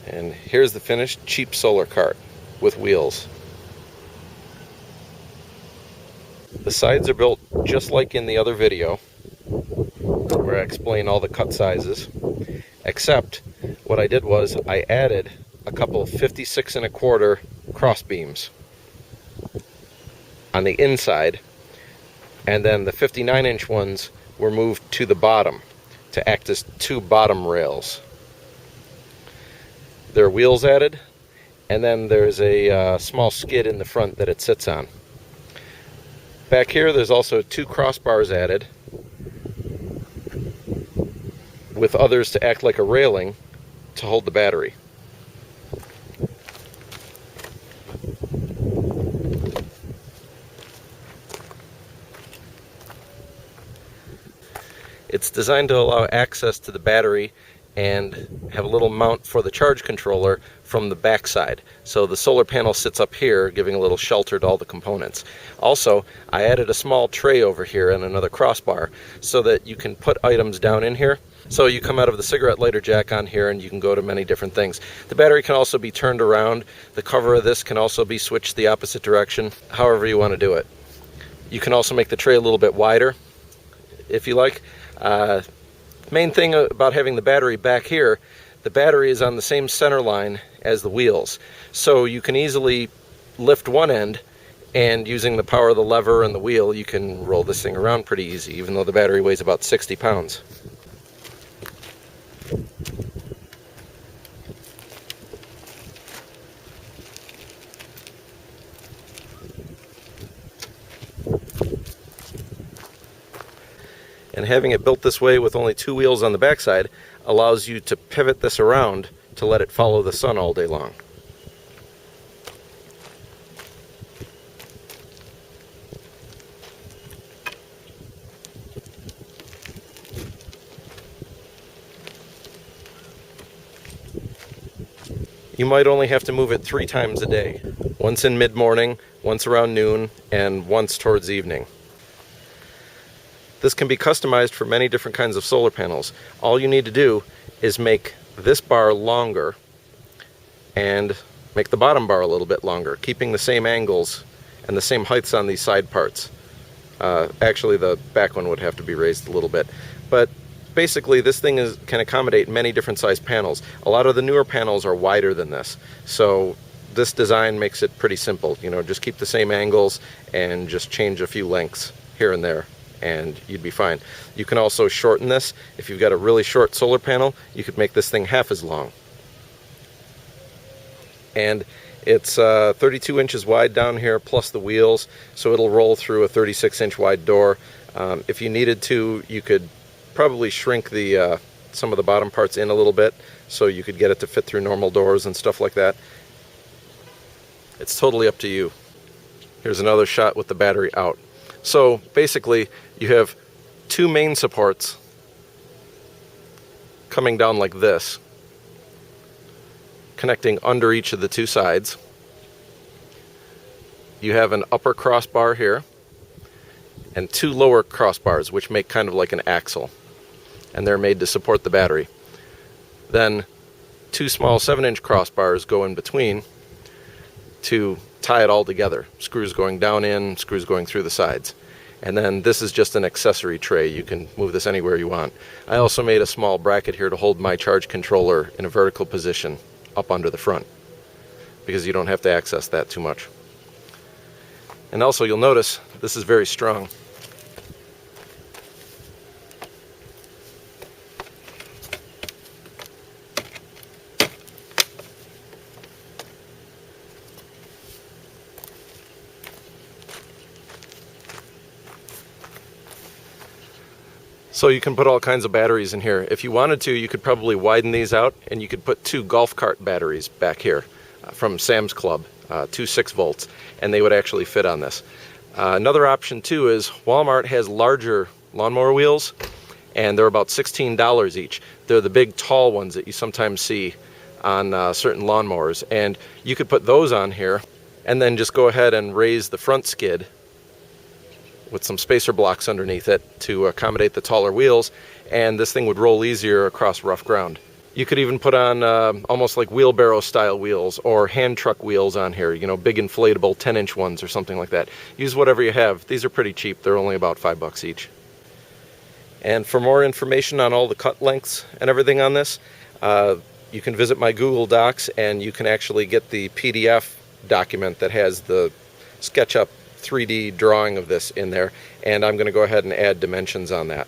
And here's the finished cheap solar cart with wheels. The sides are built just like in the other video where I explain all the cut sizes, except what I did was I added a couple of 56 1/4 cross beams on the inside, and then the 59-inch ones were moved to the bottom to act as two bottom rails. There are wheels added, and then there's a small skid in the front that it sits on. Back here there's also two crossbars added with others to act like a railing to hold the battery. It's designed to allow access to the battery and have a little mount for the charge controller from the back side. So the solar panel sits up here, giving a little shelter to all the components. Also, I added a small tray over here and another crossbar so that you can put items down in here. So you come out of the cigarette lighter jack on here and you can go to many different things. The battery can also be turned around. The cover of this can also be switched the opposite direction, however you want to do it. You can also make the tray a little bit wider if you like. Main thing about having the battery back here, the battery is on the same center line as the wheels. So you can easily lift one end, and using the power of the lever and the wheel, you can roll this thing around pretty easy, even though the battery weighs about 60 pounds. And having it built this way with only two wheels on the backside allows you to pivot this around to let it follow the sun all day long. You might only have to move it 3 times a day. Once in mid-morning, once around noon, and once towards evening. This can be customized for many different kinds of solar panels. All you need to do is make this bar longer and make the bottom bar a little bit longer, keeping the same angles and the same heights on these side parts. Actually, the back one would have to be raised a little bit. But basically, this thing can accommodate many different size panels. A lot of the newer panels are wider than this. So this design makes it pretty simple. You know, just keep the same angles and just change a few lengths here and there, and you'd be fine. You can also shorten this. If you've got a really short solar panel, you could make this thing half as long. And it's 32 inches wide down here, plus the wheels, so it'll roll through a 36-inch wide door. If you needed to, you could probably shrink the some of the bottom parts in a little bit, so you could get it to fit through normal doors and stuff like that. It's totally up to you. Here's another shot with the battery out. So basically, you have two main supports coming down like this, connecting under each of the two sides. You have an upper crossbar here, and two lower crossbars, which make kind of like an axle, and they're made to support the battery. Then two small 7-inch crossbars go in between to tie it all together. Screws going down in, screws going through the sides. And then this is just an accessory tray. You can move this anywhere you want. I also made a small bracket here to hold my charge controller in a vertical position up under the front, because you don't have to access that too much. And also, you'll notice this is very strong. So you can put all kinds of batteries in here. If you wanted to, you could probably widen these out, and you could put two golf cart batteries back here from Sam's Club, two 6 volts, and they would actually fit on this. Another option too is Walmart has larger lawnmower wheels, and they're about $16 each. They're the big tall ones that you sometimes see on certain lawnmowers, and you could put those on here and then just go ahead and raise the front skid with some spacer blocks underneath it to accommodate the taller wheels, and this thing would roll easier across rough ground. You could even put on almost like wheelbarrow style wheels or hand truck wheels on here, you know, big inflatable 10-inch ones or something like that. Use whatever you have. These are pretty cheap. They're only about $5 each. And for more information on all the cut lengths and everything on this, you can visit my Google Docs, and you can actually get the PDF document that has the SketchUp 3D drawing of this in there, and I'm going to go ahead and add dimensions on that.